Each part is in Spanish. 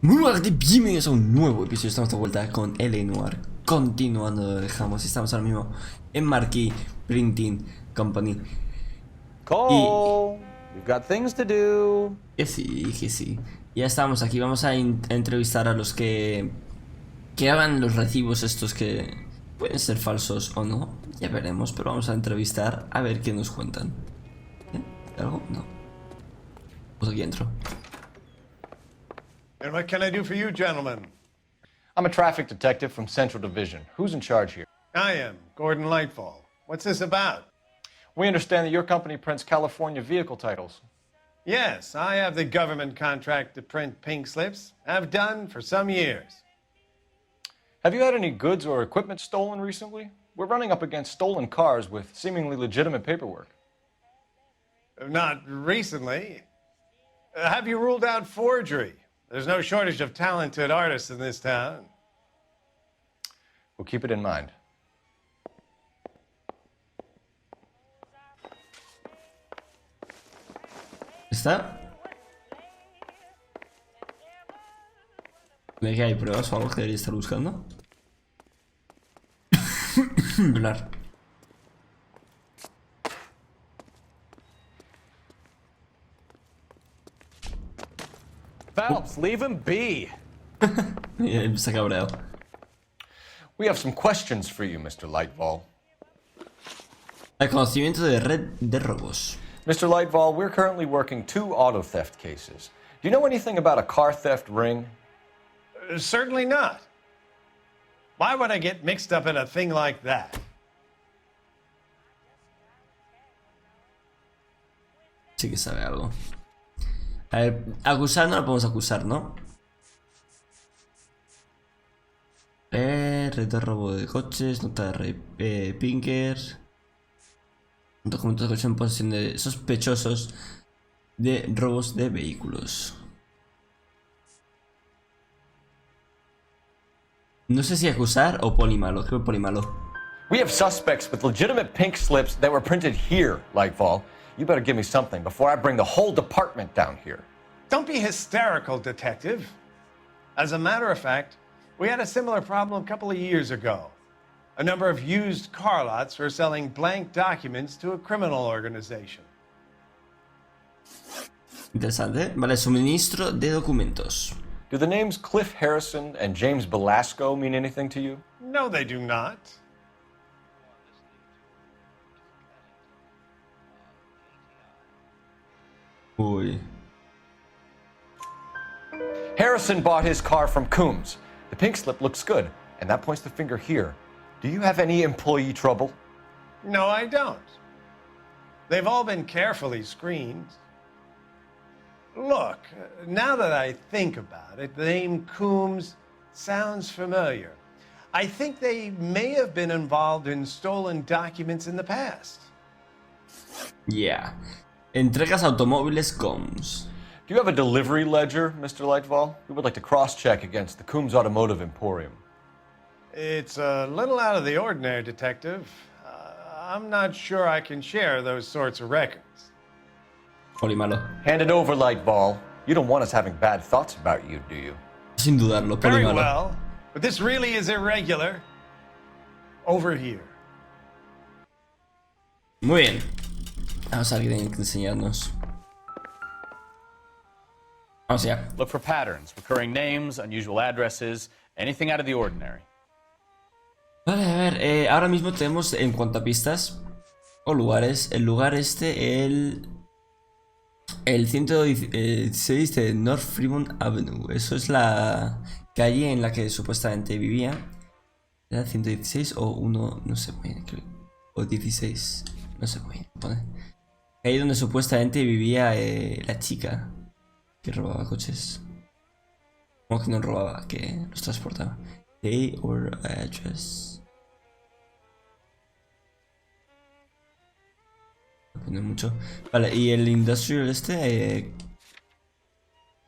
Muy buenas, bienvenidos a un nuevo episodio. Estamos de vuelta con Noire. Continuando donde dejamos. Estamos ahora mismo en Marquee Printing Company. Cole, we've got things to do. Que sí. Ya estamos aquí. Vamos a entrevistar a los que hagan los recibos estos que pueden ser falsos o no. Ya veremos, pero vamos a entrevistar a ver qué nos cuentan. ¿Algo? No. Pues aquí entro. And what can I do for you, gentlemen? I'm a traffic detective from Central Division. Who's in charge here? I am, Gordon Lightfall. What's this about? We understand that your company prints California vehicle titles. Yes, I have the government contract to print pink slips. I've done for some years. Have you had any goods or equipment stolen recently? We're running up against stolen cars with seemingly legitimate paperwork. Not recently. Have you ruled out forgery? There's no shortage of talented artists in this town. We'll keep it in mind. ¿Está? ¿De qué hay pruebas o algo que debería estar buscando? Hablar. Phelps, leave him be. Está cabreado. We have some questions for you, Mr. Lightfall. El conocimiento de red de robos. Mr. Lightfall, we're currently working 2 auto theft cases. Do you know anything about a car theft ring? Certainly not. Why would I get mixed up in a thing like that? Sí que sabe algo. A ver, acusar no lo podemos acusar, ¿no? Red de robo de coches, nota de Pinker. Documentos de coche en posesión de sospechosos de robos de vehículos. No sé si acusar o polimalo, creo que polimalo. We have suspects with legitimate pink slips that were printed here, Lightfall. You better give me something before I bring the whole department down here. Don't be hysterical, detective. As a matter of fact, we had a similar problem a couple of years ago. A number of used car lots were selling blank documents to a criminal organization. Interesante. Vale, suministro de documentos. Do the names Cliff Harrison and James Belasco mean anything to you? No, they do not. Uy. Harrison bought his car from Coombs. The pink slip looks good, and that points the finger here. Do you have any employee trouble? No, I don't. They've all been carefully screened. Look, now that I think about it, the name Coombs sounds familiar. I think they may have been involved in stolen documents in the past. Yeah. Entregas automóviles Combs. Do you have a delivery ledger, Mr. Lightfall? We would like to cross-check against the Coombs Automotive Emporium. It's a little out of the ordinary, Detective. I'm not sure I can share those sorts of records. Polimalo. Hand it over, Lightfall. You don't want us having bad thoughts about you, do you? Sin dudarlo, Very polimalo. well, but this really is irregular. Over here. Muy bien. Vamos a ver qué tienen que enseñarnos. Vamos allá. Look for patterns, recurring names, unusual addresses, anything out of the ordinary. Vale, a ver, ahora mismo tenemos en cuanto a pistas o lugares, el lugar este, el 116 de North Fremont Avenue. Eso es la calle en la que supuestamente vivía. ¿Era 116 o 1? No sé muy bien, creo. O 16, no sé muy bien. Pone. Ahí donde supuestamente vivía la chica que robaba coches. Como que no robaba, que los transportaba. Day or address. No pone mucho. Vale, y el industrial este.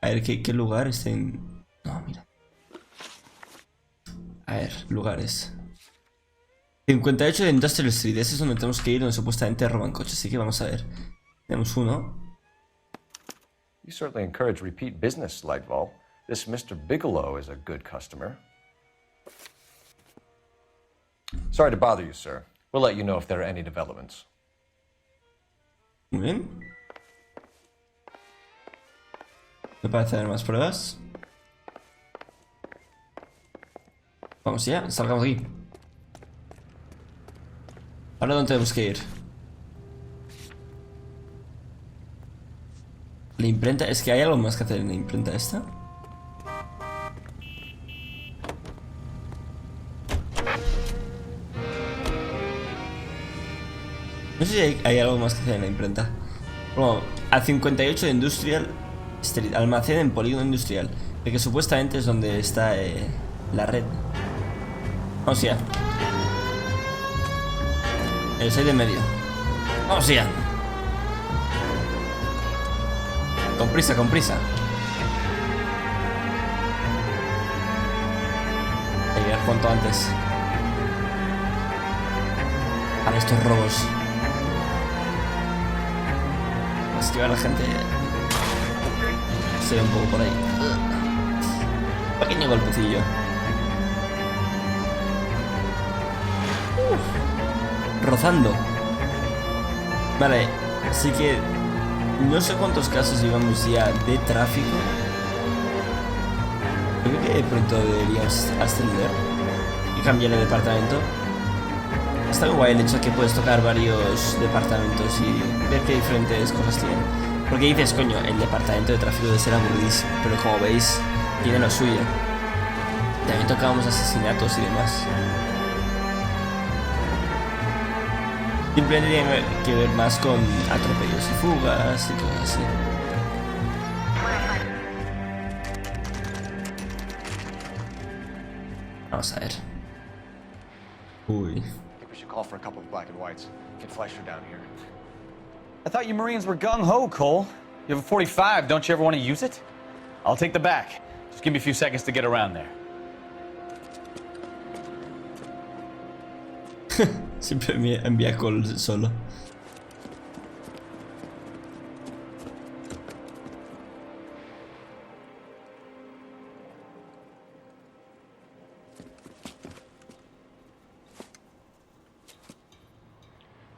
A ver, ¿qué lugar está en.? No, mira. A ver, lugares. 58 de Industrial Street, ese es donde tenemos que ir, donde supuestamente roban coches. Así que vamos a ver. Tenemos uno. You certainly encourage repeat business, Lightfall. This Mr. Bigelow is a good customer. Sorry to bother you, sir. We'll let you know if there are any developments. Muy bien. Me parece haber más pruebas. Vamos ya, salgamos de aquí. Ahora, ¿dónde tenemos que ir? La imprenta, es que hay algo más que hacer en la imprenta esta. No sé si hay algo más que hacer en la imprenta. Bueno, a 58 de Industrial Street, almacén en polígono industrial, de que supuestamente es donde está la red. Vamos ya. El 6 de medio. Vamos ya. Con prisa, con prisa. Hay que llegar cuanto antes. Para estos robos. Esquivar a la gente. Se ve un poco por ahí. Pequeño golpecillo. Rozando. Vale, así que no sé cuántos casos llevamos ya de tráfico. Creo que de pronto deberíamos ascender y cambiar de departamento. Está muy guay el hecho de que puedes tocar varios departamentos y ver qué diferentes cosas tienen. Porque dices, coño, el departamento de tráfico debe ser aburridísimo, pero como veis, tiene lo suyo. También tocábamos asesinatos y demás. Simplemente tiene que ver más con atropellos y fugas y cosas así. Vamos a ver. Uy. Call for a couple of black and whites. Get Fleischer down here. I thought you Marines were gung-ho, Cole. You have a 45, don't you ever want to use it? I'll take the back. Just give me a few seconds to get around there. Siempre me envía Cole solo.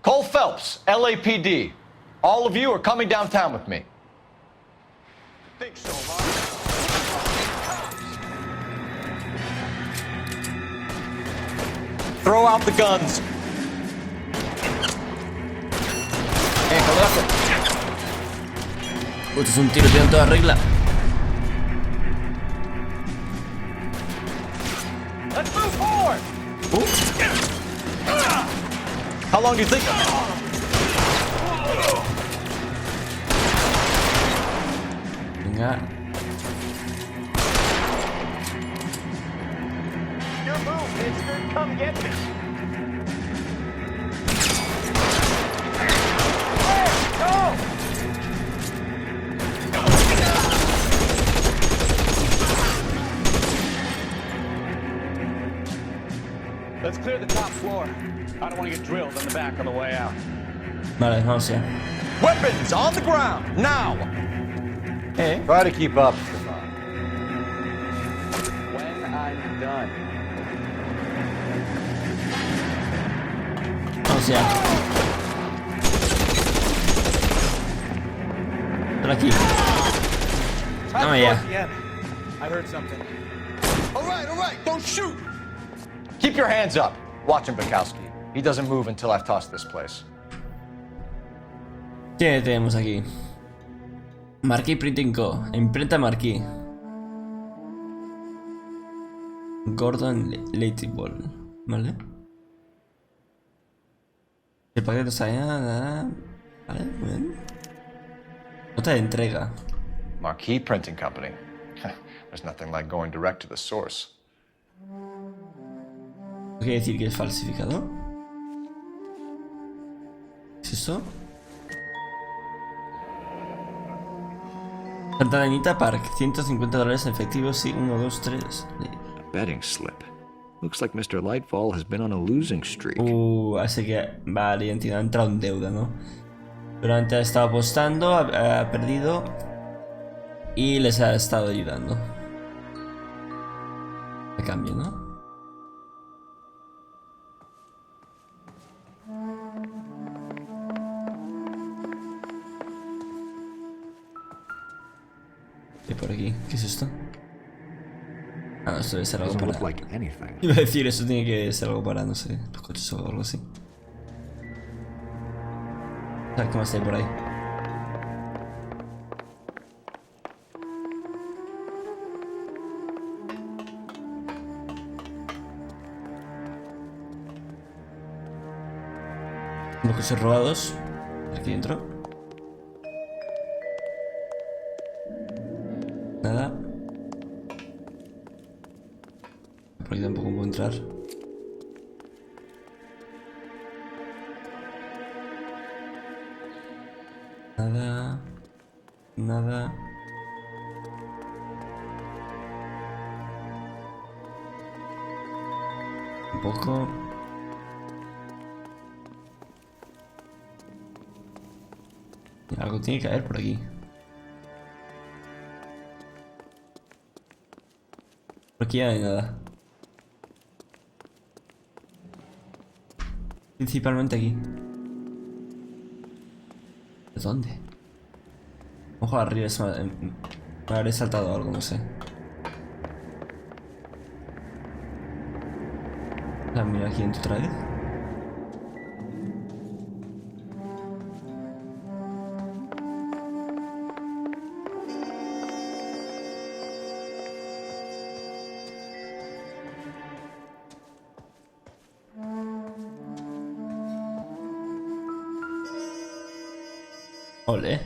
Cole Phelps, LAPD. All of you are coming downtown with me. Think so, Throw out the guns. Esto es un tiroteo en toda regla. Let's move forward. How long do you think? Venga. Your move, mister. Come get me. Go! Let's clear the top floor. I don't want to get drilled on the back on the way out. Vale, vamos ya. Weapons on the ground, now! Try to keep up, Stefan. When I'm done. Vamos ya. Por aquí. Vamos ya. I heard something. All right, don't shoot! Keep your hands up. Watch him, Bukowski. He doesn't move until I've tossed this place. ¿Qué tenemos aquí? Marquis Printing Co. Imprenta Marquis. Gordon Latiball. ¿Vale? El paquete está allá. Vale, muy bien. Nota de entrega. Marquis Printing Company. There's nothing like going direct to the source. ¿Quiere decir que es falsificado? ¿Es esto? Santa Anita Park, $150 en efectivo, sí, 1, 2, 3. Betting slip. Looks like Mr. Lightfall has been on a losing streak. Así que, vale, identidad, ha entrado en deuda, ¿no? Durante ha estado apostando, ha perdido y les ha estado ayudando. cambio, ¿no? ¿Y por aquí? ¿Qué es esto? Ah, no, esto debe ser algo Doesn't para... look like anything. Iba a decir, eso tiene que ser algo para, no sé, los coches o algo así. A ver qué más hay por ahí. Los coches robados. Aquí dentro. Nada. Por aquí tampoco puedo entrar. Nada. Nada. Tampoco. Algo tiene que haber por aquí. Por aquí ya no hay nada. Principalmente aquí. ¿De dónde? Ojo, arriba me habré saltado algo, no sé. Mira aquí dentro otra vez. Ole.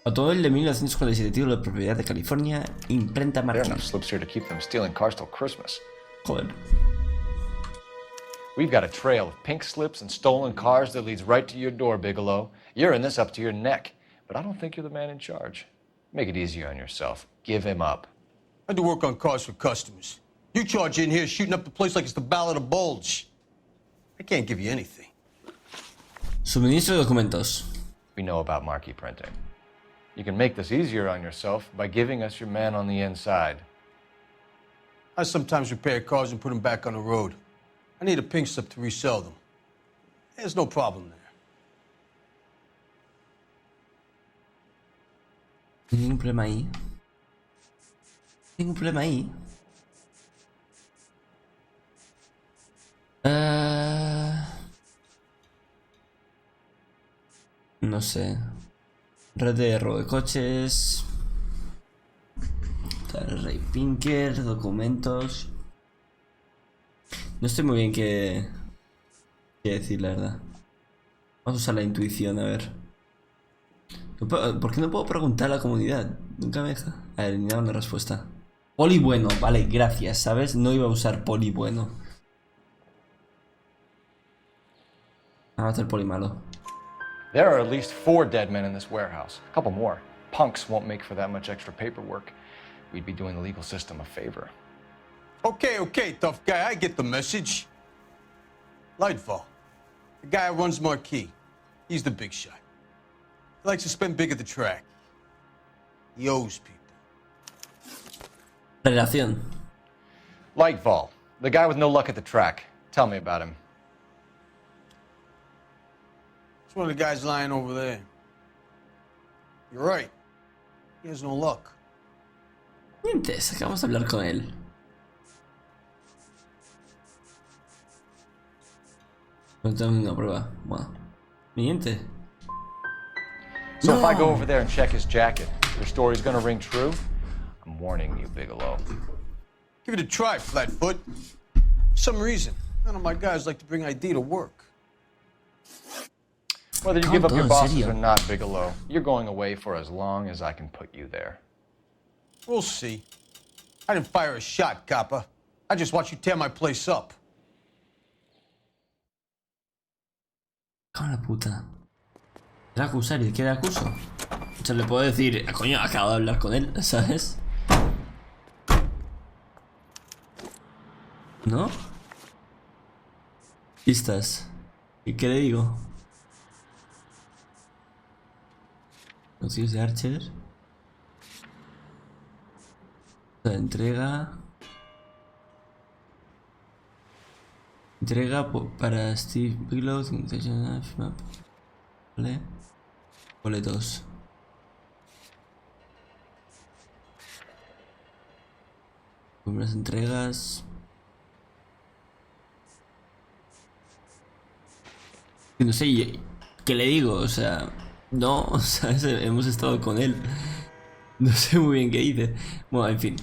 Automóvil de 1947, título de propiedad de California, imprenta There are marquín. enough slips here to keep them stealing cars till Christmas. Joder. We've got a trail of pink slips and stolen cars that leads right to your door, Bigelow. You're in this up to your neck, but I don't think you're the man in charge. Make it easier on yourself. Give him up. I do work on cars for customers. You charge in here shooting up the place like it's the Ballad of Bulge. I can't give you anything. Suministro de documentos. We know about marquee printing. You can make this easier on yourself by giving us your man on the inside. I sometimes repair cars and put them back on the road. I need a pink slip to resell them. There's no problem there. Ningún problema ahí. Ningún problema ahí. No sé. Red de robo de coches. Rey Pinker, documentos. No estoy muy bien qué decir, la verdad. Vamos a usar la intuición, a ver. ¿Por qué no puedo preguntar a la comunidad? Nunca me deja. A ver, ni una respuesta. Poli bueno, vale, gracias, ¿sabes? No iba a usar poli bueno. Vamos a hacer poli malo. There are at least 4 dead men in this warehouse. A couple more. Punks won't make for that much extra paperwork. We'd be doing the legal system a favor. Okay, tough guy, I get the message. Lightfall, the guy who runs Marquee. He's the big shot. He likes to spend big at the track. He owes people. Relación. Lightfall, the guy with no luck at the track. Tell me about him. It's one of the guys lying over there. You're right. He has no luck. Mientes, acabamos de hablar con él. No tengo ninguna prueba. Bueno. Miente. So if I go over there and check his jacket, your story's gonna ring true? I'm warning you, Bigelow. Give it a try, Flatfoot. For some reason, none of my guys like to bring ID to work. Whether you give up your ¿En bosses serio? or not, Bigelow, you're going away for as long as I can put you there. We'll see. I didn't fire a shot, copper. I just watched you tear my place up. Cago en la puta. ¿Era acusar y de qué era acuso? O sea, le puedo decir, coño, acabo de hablar con él, ¿sabes? ¿No? Pistas. ¿Y qué le digo? Los tíos de Archer. La entrega. Entrega para Steve Bigelow, 58 map. Vale. Boletos. Primeras entregas. No sé, ¿qué le digo? O sea, no, o sea, hemos estado con él. No sé muy bien qué dice. Bueno, en fin.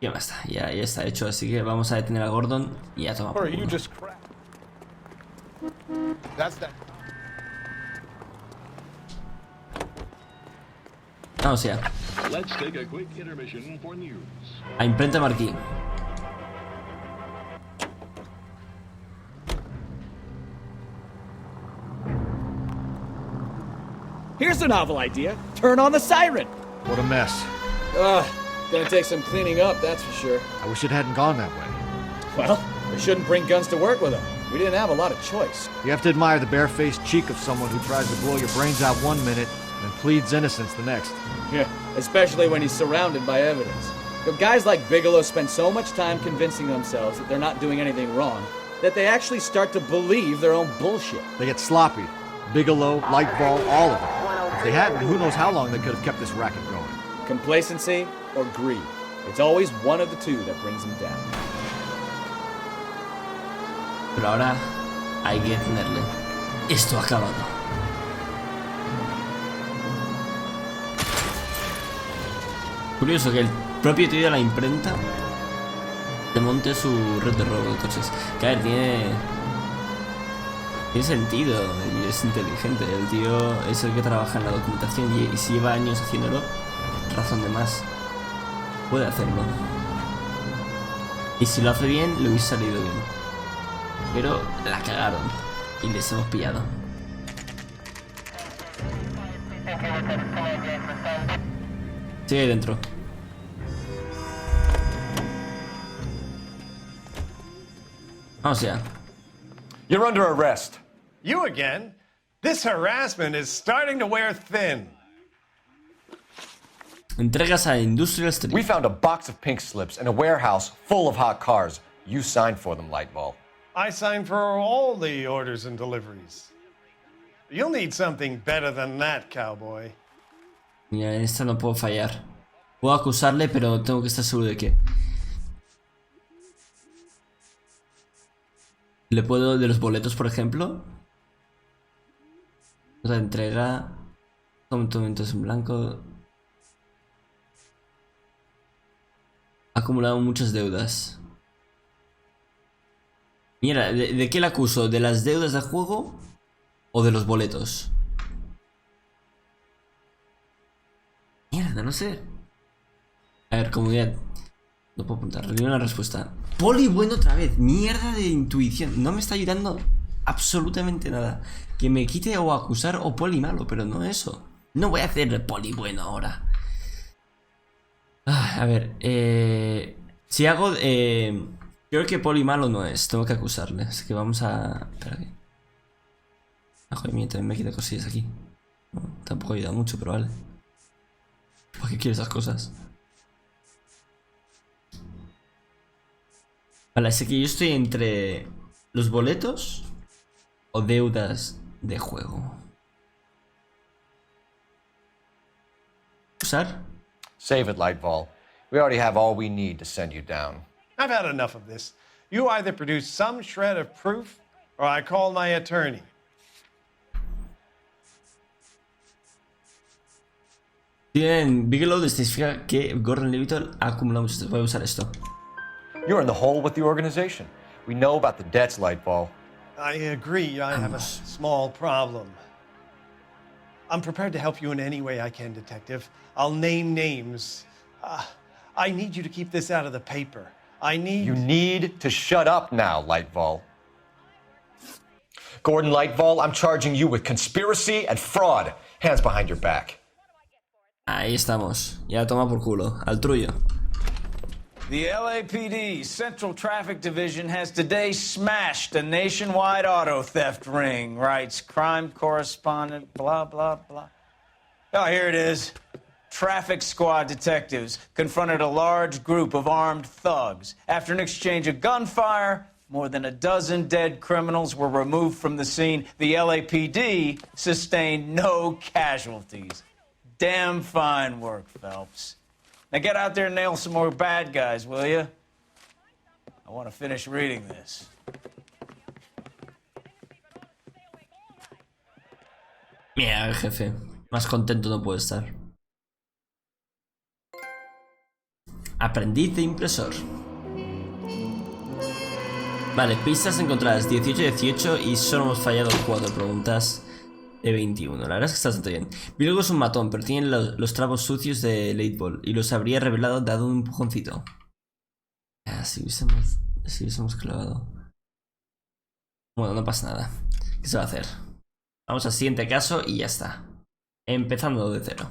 Ya basta, ya está hecho, así que vamos a detener a Gordon y a tomar por culo. Vamos ya. A imprenta Marquí. Here's a novel idea. Turn on the siren. What a mess. Ugh, gonna take some cleaning up, that's for sure. I wish it hadn't gone that way. Well, we shouldn't bring guns to work with them. We didn't have a lot of choice. You have to admire the barefaced cheek of someone who tries to blow your brains out one minute and pleads innocence the next. Yeah, especially when he's surrounded by evidence. You know, guys like Bigelow spend so much time convincing themselves that they're not doing anything wrong that they actually start to believe their own bullshit. They get sloppy. Bigelow, Lightball, all of them. If they hadn't, who knows how long they could have kept this racket going. Complacency or greed. It's always one of the two that brings them down. Pero ahora hay que detenerle. Esto ha acabado. Curioso que el propio tío de la imprenta te monte su red de robo de coches. Que a ver, tiene sentido y es inteligente. El tío es el que trabaja en la documentación y si lleva años haciéndolo, razón de más. Puede hacerlo. Y si lo hace bien, le hubiese salido bien. Pero la cagaron y les hemos pillado. Sigue ahí dentro. Vamos ya. You're under arrest. You again? This harassment is starting to wear thin. Entregas a Industrial Street. We found a box of pink slips in a warehouse full of hot cars. You signed for them, Lightball. I signed for all the orders and deliveries. You'll need something better than that, cowboy. Mira, en esta no puedo fallar. Puedo acusarle, pero tengo que estar seguro de que... ¿Le puedo de los boletos, por ejemplo? Otra entrega. Documentos en blanco. Ha acumulado muchas deudas. Mira, ¿de qué le acuso? ¿De las deudas del juego? ¿O de los boletos? Mierda, no sé. A ver, comunidad. No puedo apuntar, ni una respuesta. Poli bueno otra vez. Mierda de intuición. No me está ayudando absolutamente nada. Que me quite o acusar o poli malo, pero no eso. No voy a hacer poli bueno ahora. A ver, si hago... creo que poli malo no es. Tengo que acusarle. Así que vamos a... Espera aquí. Joder, mía, también me quita cosillas aquí. No, tampoco ayuda mucho, pero vale. ¿Para qué quiero esas cosas? Vale, así que yo estoy entre los boletos o deudas de juego. ¿Usar? Save it, Lightball. We already have all we need to send you down. I've had enough of this. You either produce some shred of proof, or I call my attorney. Bien, Bigelow testifica que Gordon Leviton ha acumulado mucho. Voy a usar esto. You're in the hole with the organization. We know about the debts, Lightball. I agree, I have a small problem. I'm prepared to help you in any way I can, Detective. I'll name names. I need you to keep this out of the paper. You need to shut up now, Lightball. Gordon Lightball, I'm charging you with conspiracy and fraud. Hands behind your back. Ahí estamos. Ya toma por culo. Al trullo. The LAPD Central Traffic Division has today smashed a nationwide auto theft ring, writes crime correspondent, blah, blah, blah. Oh, here it is. Traffic squad detectives confronted a large group of armed thugs. After an exchange of gunfire, More than a dozen dead criminals were removed from the scene. The LAPD sustained no casualties. Damn fine work, Phelps. Now get out there and nail some more bad guys, will you? I want to finish reading this. Mira, jefe. Más contento no puedo estar. Aprendiz de impresor. Vale, pistas encontradas 18 y solo hemos fallado 4 preguntas de 21. La verdad es que está bastante bien. Virgo es un matón, pero tiene los trapos sucios de Leitball y los habría revelado dado un empujoncito. Ah, si hubiésemos clavado. Bueno, no pasa nada. ¿Qué se va a hacer? Vamos al siguiente caso y ya está. Empezando de cero.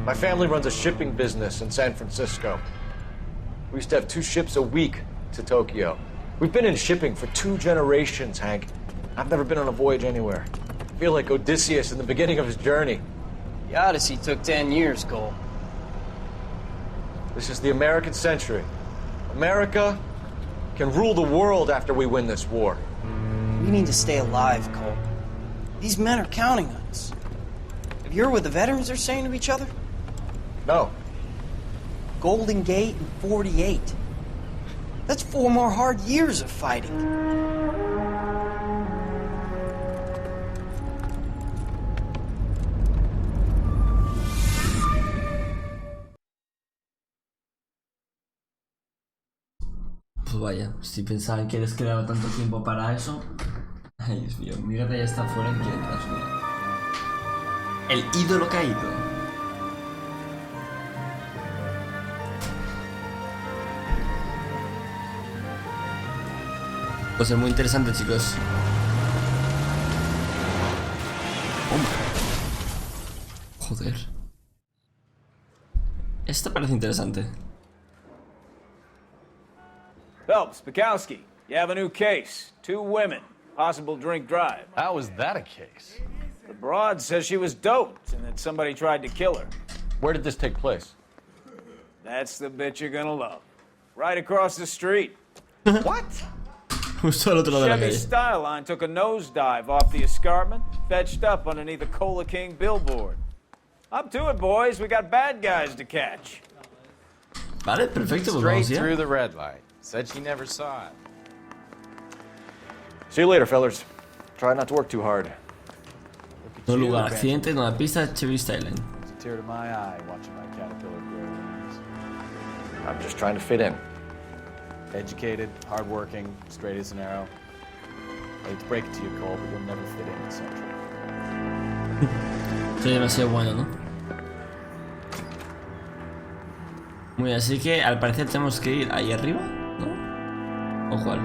My family runs a shipping business in San Francisco. We used to have 2 ships a week to Tokyo. We've been in shipping for 2 generations, Hank. I've never been on a voyage anywhere. I feel like Odysseus in the beginning of his journey. The Odyssey took 10 years, Cole. This is the American century. America can rule the world after we win this war. We need to stay alive, Cole. These men are counting on us. Have you heard what the veterans are saying to each other? No. Golden Gate and 48. That's 4 more hard years of fighting. Pues vaya, si pensaban que les quedaba tanto tiempo para eso. Ay, Dios mío, mi gata ya está afuera y quiere entrar a su vida. El ídolo caído. Pues es muy interesante, chicos. Joder. Esto parece interesante. Phelps, Bukowski, you have a new case. 2 women, possible drink drive. How is that a case? The broad says she was doped and that somebody tried to kill her. Where did this take place? That's the bit you're gonna love. Right across the street. What? Justo al otro lado de la Chevy calle. Styline took a nosedive off the escarpment, fetched up underneath a Cola King billboard. Up to it, boys. We got bad guys to catch. Vale, perfecto, pues Straight vamos ya. through the red light. Said she never saw it. See you later, fellas. Try not to work too hard. No lugar, accidente, no pista, Chevy Styling. It's a tear to my eye watching my caterpillar grow wings. I'm just trying to fit in. Educated, hardworking, straight as an arrow. I hate to break it to you, Cole, but you'll never fit in the Central. Soy demasiado bueno, ¿no? Muy bien, así que al parecer tenemos que ir ahí arriba, ¿no? ¿O cuál?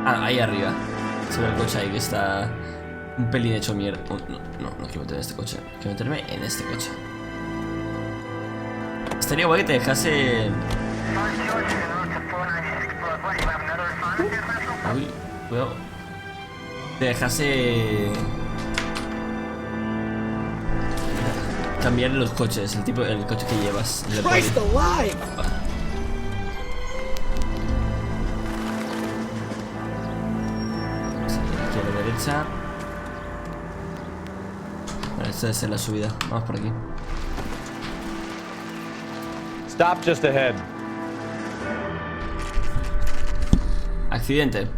Ah, ahí arriba. Se ve el coche ahí que está un pelín hecho mierda. Oh, no quiero meterme en este coche. Quiero meterme en este coche. Estaría guay que te dejase... Uy, cuidado. Te dejase... cambiar los coches, el coche que llevas. Christ alive! Aquí a la derecha. Vale, esta debe ser la subida. Vamos por aquí. Stop just ahead. Accidente.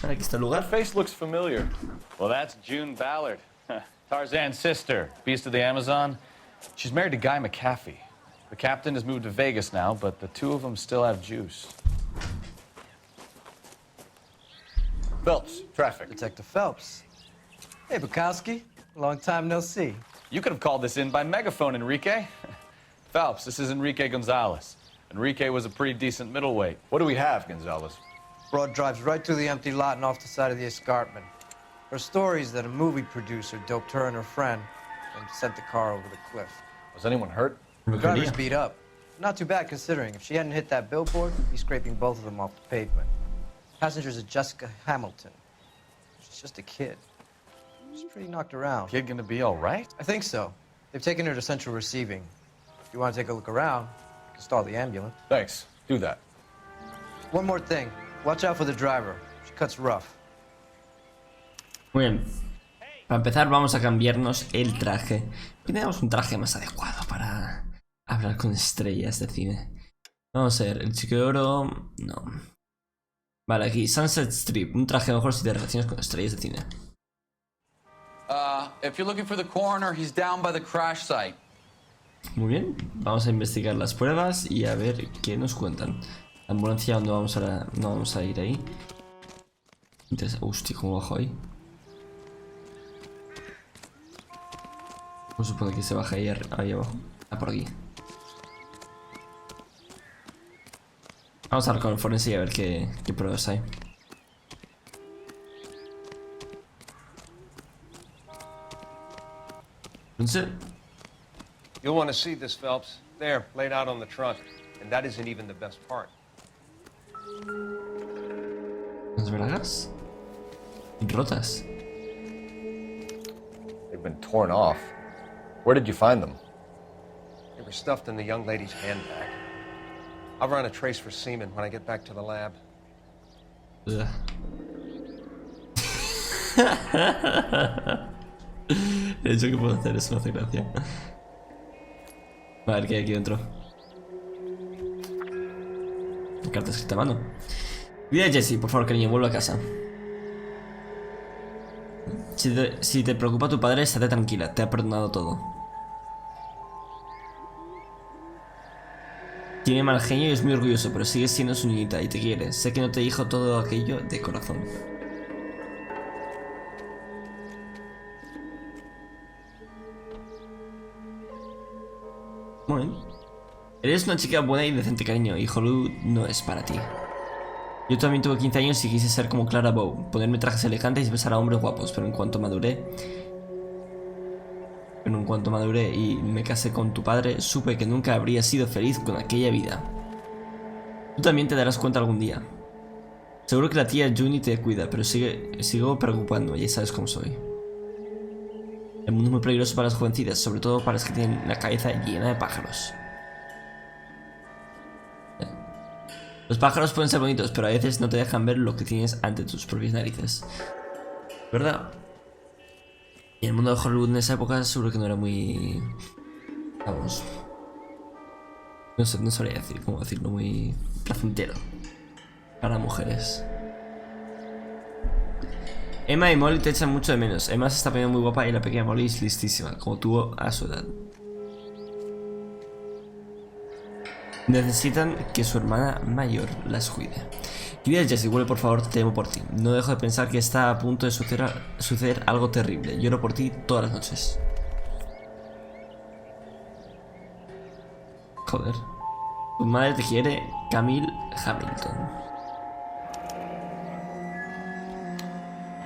Aquí está el lugar. That face looks familiar. Well, that's June Ballard, Tarzan's sister, beast of the Amazon. She's married to Guy McAfee. The captain has moved to Vegas now, but the 2 of them still have juice. Phelps, traffic. Detective Phelps. Hey, Bukowski. Long time no see. You could have called this in by megaphone, Enrique. Phelps, this is Enrique Gonzalez. Enrique was a pretty decent middleweight. What do we have, Gonzalez? Broad drives right through the empty lot and off the side of the escarpment. Her story is that a movie producer doped her and her friend and sent the car over the cliff. Was anyone hurt? The driver's beat up. Not too bad considering. If she hadn't hit that billboard, he'd be scraping both of them off the pavement. Passengers are Jessica Hamilton. She's just a kid. She's pretty knocked around. Kid gonna be all right? I think so. They've taken her to central receiving. If you want to take a look around, you can stall the ambulance. Thanks. Do that. One more thing. Watch out for the driver. She cuts rough. Muy bien. Para empezar vamos a cambiarnos el traje. Y tenemos un traje más adecuado para hablar con estrellas de cine. Vamos a ver, el chico de oro... No. Vale, aquí, Sunset Strip. Un traje mejor si te relacionas con estrellas de cine. If you're looking for the coroner, he's down by the crash site. Muy bien, vamos a investigar las pruebas y a ver qué nos cuentan. La ambulancia, no vamos a ir ahí. Hostia, ¿cómo bajo ahí? ¿Cómo se supone que se baja ahí abajo? Ah, por aquí. Vamos a hablar con el forense y a ver qué pruebas hay. ¿Forense? You'll want to see this, Phelps. There, laid out on the trunk. And that isn't even the best part. ¿Las bragas? Rotas. They've been torn off. Where did you find them? They were stuffed in the young lady's handbag. I'll run a trace for semen when I get back to the lab. Ugh. De hecho, ¿qué puedo hacer? Eso me hace gracia. A ver qué hay aquí dentro. Carta escrita a mano. Vida Jesse, por favor, cariño, vuelve a casa. Si te preocupa tu padre, estate tranquila, te ha perdonado todo. Tiene mal genio y es muy orgulloso, pero sigue siendo su niñita y te quiere. Sé que no te dijo todo aquello de corazón. Muy bien. Eres una chica buena y decente, cariño, y Hollywood no es para ti. Yo también tuve 15 años y quise ser como Clara Bow, ponerme trajes elegantes y besar a hombres guapos, pero en cuanto maduré y me casé con tu padre, supe que nunca habría sido feliz con aquella vida. Tú también te darás cuenta algún día. Seguro que la tía Juni te cuida, pero sigo preocupando, ya sabes cómo soy. El mundo es muy peligroso para las jovencitas, sobre todo para las que tienen la cabeza llena de pájaros. Los pájaros pueden ser bonitos, pero a veces no te dejan ver lo que tienes ante tus propias narices. ¿Verdad? Y el mundo de Hollywood en esa época seguro que no era muy... Vamos... No sé, no sabría decir cómo decirlo, muy placentero para mujeres. Emma y Molly te echan mucho de menos. Emma se está poniendo muy guapa y la pequeña Molly es listísima, como tuvo a su edad. Necesitan que su hermana mayor las cuide. Querida Jessie, vuelve por favor, te temo por ti. No dejo de pensar que está a punto de suceder algo terrible. Lloro por ti todas las noches. Joder. Tu madre te quiere, Camille Hamilton.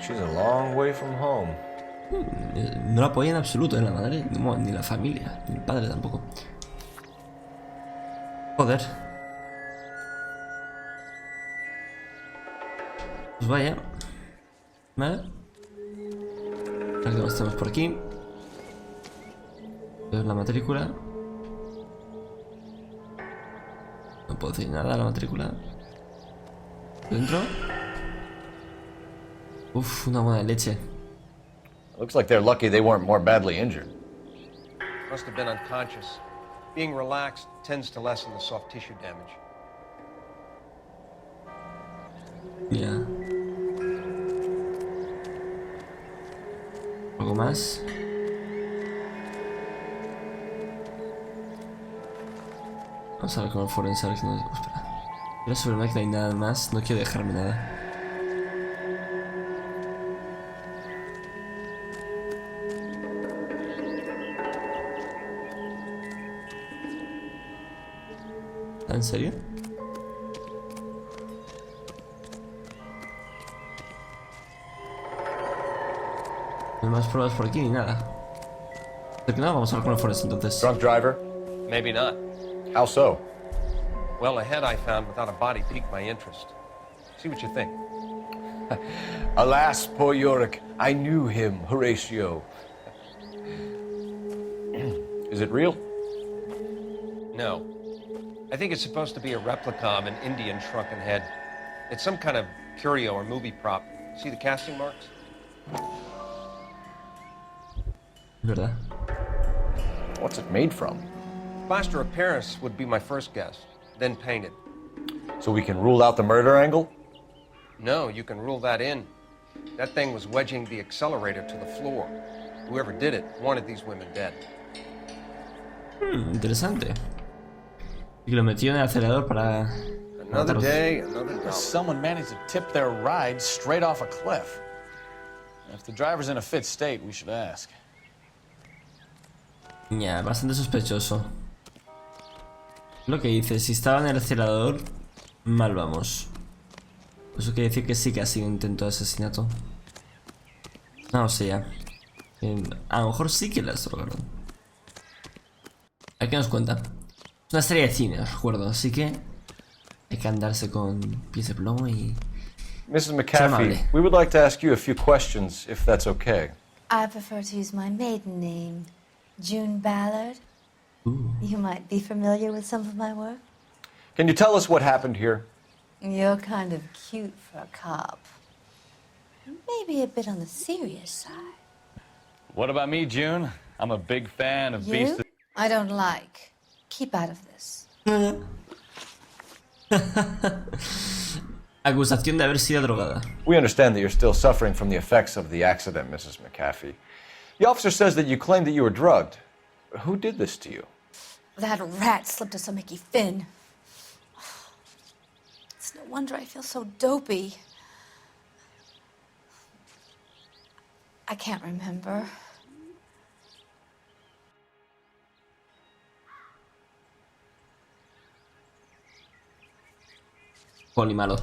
She's a long way from home. No la apoya en absoluto, en la madre, ni la familia, ni el padre tampoco. Joder. Pues vaya. Vale. A ver qué más tenemos por aquí. Ver la matrícula. No puedo decir nada, la matrícula. ¿Dentro? Uf, una buena leche. Looks like they're lucky they weren't more badly injured. Must have been unconscious. Being relaxed tends to lessen the soft tissue damage. Ya. ¿Algo más? Vamos a ver con el forense, a ver que no... Espera. Quiero asegurarme que no hay nada más, no quiero dejarme nada. ¿En serio? No hay más pruebas por aquí ni nada. ¿De qué no? Vamos a hablar con el forense entonces. Drunk driver? Maybe not. How so? Well, a head I found without a body piqued my interest. See what you think. Alas, poor Yorick. I knew him, Horatio. Is it real? No. I think it's supposed to be a replica of an Indian shrunken head. It's some kind of curio or movie prop. See the casting marks? ¿Verdad? What's it made from? Plaster of Paris would be my first guess, then painted. So we can rule out the murder angle? No, you can rule that in. That thing was wedging the accelerator to the floor. Whoever did it wanted these women dead. Interesante. Y lo metió en el acelerador para... Another day, another dollar. Someone managed to tip their ride straight off a cliff. If the driver's in a fit state, we should ask. Ya, bastante sospechoso. Lo que dice, si estaba en el acelerador, mal vamos. Eso quiere decir que sí que ha sido un intento de asesinato. No, o sea, a lo mejor sí que las drogaron. A ver qué nos cuenta. Es una serie de cine, os recuerdo, así que hay que andarse con pies de plomo y... Mrs. McAfee, we would like to ask you a few questions, if that's okay. I prefer to use my maiden name, June Ballard. Ooh. You might be familiar with some of my work. Can you tell us what happened here? You're kind of cute for a cop. Maybe a bit on the serious side. What about me, June? I'm a big fan of You? Beast. I don't like. Keep out of this. Acusación de haber sido drogada. We understand that you're still suffering from the effects of the accident, Mrs. McAfee. The officer says that you claimed that you were drugged. Who did this to you? That rat slipped us a Mickey Finn. It's no wonder I feel so dopey. I can't remember. Poli malo.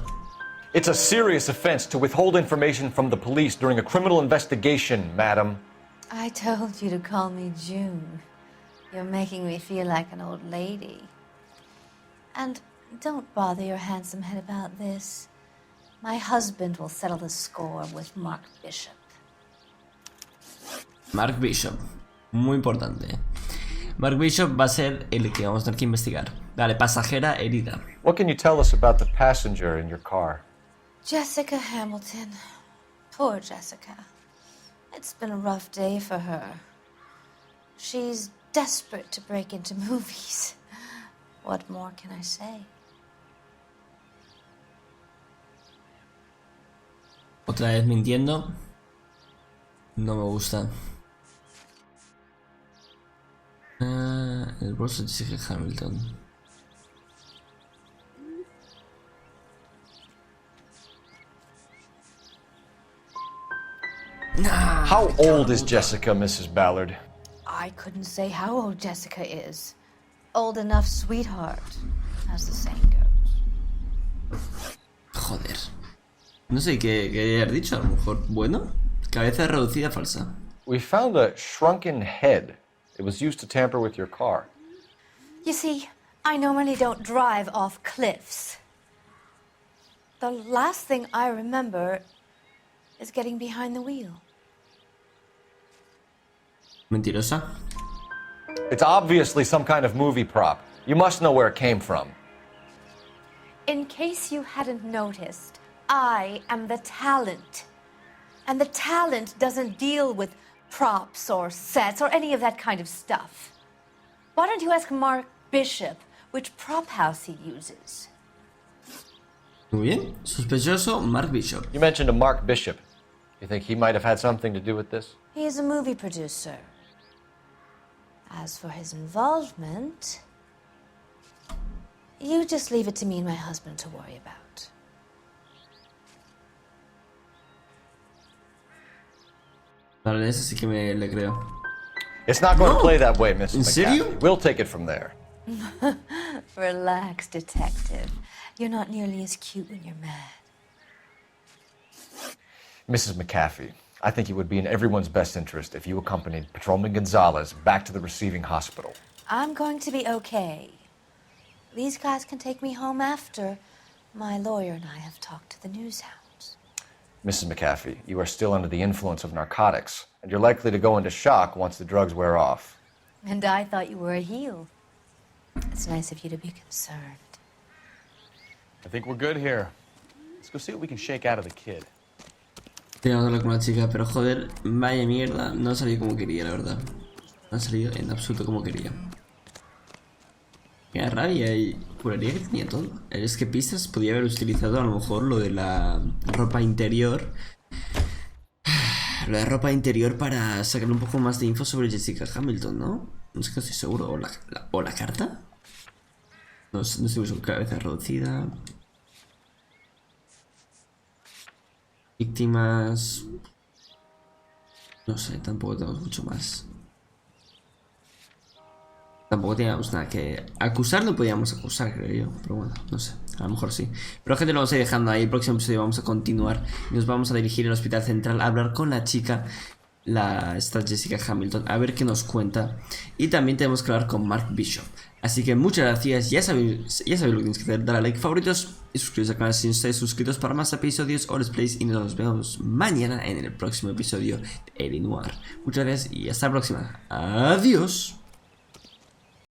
It's a serious offense to withhold information from the police during a criminal investigation, madam. I told you to call me June. You're making me feel like an old lady. And don't bother your handsome head about this. My husband will settle the score with Mark Bishop. Mark Bishop. Muy importante. Mark Bishop va a ser el que vamos a tener que investigar. Vale, pasajera herida. What can you tell us about the passenger in your car? Jessica Hamilton. Poor Jessica. It's been a rough day for her. She's desperate to break into movies. What more can I say? Otra vez mintiendo. No me gusta. El bolso de Jessica Hamilton. How old is Jessica, Mrs. Ballard? I couldn't say how old Jessica is. Old enough, sweetheart, as the saying goes. Joder. No sé qué haber dicho, a lo mejor. Bueno, cabeza reducida falsa. We found a shrunken head. It was used to tamper with your car. You see, I normally don't drive off cliffs. The last thing I remember is getting behind the wheel. Mentirosa. It's obviously some kind of movie prop. You must know where it came from. In case you hadn't noticed, I am the talent. And the talent doesn't deal with props or sets or any of that kind of stuff. Why don't you ask Mark Bishop which prop house he uses? Muy bien. Sospechoso, Mark Bishop. You mentioned a Mark Bishop. You think he might have had something to do with this? He is a movie producer. As for his involvement, you just leave it to me and my husband to worry about. Vale, eso sí que le creo. It's not going to play that way, Mrs. ¿En serio? McAfee. We'll take it from there. Relax, detective. You're not nearly as cute when you're mad. Mrs. McAfee, I think it would be in everyone's best interest if you accompanied Patrolman Gonzalez back to the receiving hospital. I'm going to be okay. These guys can take me home after my lawyer and I have talked to the news hounds. Mrs. McAfee, you are still under the influence of narcotics, and you're likely to go into shock once the drugs wear off. And I thought you were a heel. It's nice of you to be concerned. I think we're good here. Let's go see what we can shake out of the kid. Tenía que hablar con una chica, pero joder, vaya mierda, no ha salido como quería, la verdad. No ha salido en absoluto como quería. Qué rabia y juraría que tenía todo. Es que pistas podía haber utilizado a lo mejor lo de la ropa interior. Lo de ropa interior para sacar un poco más de info sobre Jessica Hamilton, ¿no? No sé, que estoy seguro. ¿O la carta? No estoy seguro. Cabeza reducida. Víctimas. No sé, tampoco tenemos mucho más. Tampoco teníamos nada que acusar, no podíamos acusar, creo yo. Pero bueno, no sé, a lo mejor sí. Pero gente, lo vamos a ir dejando ahí. El próximo episodio vamos a continuar. Y nos vamos a dirigir al Hospital Central a hablar con la chica, esta Jessica Hamilton, a ver qué nos cuenta. Y también tenemos que hablar con Mark Bishop. Así que muchas gracias, ya sabéis lo que tenéis que hacer, darle a like, favoritos y suscribiros al canal si no estáis suscritos para más episodios o let's plays. Y nos vemos mañana en el próximo episodio de Noire. Muchas gracias y hasta la próxima. Adiós.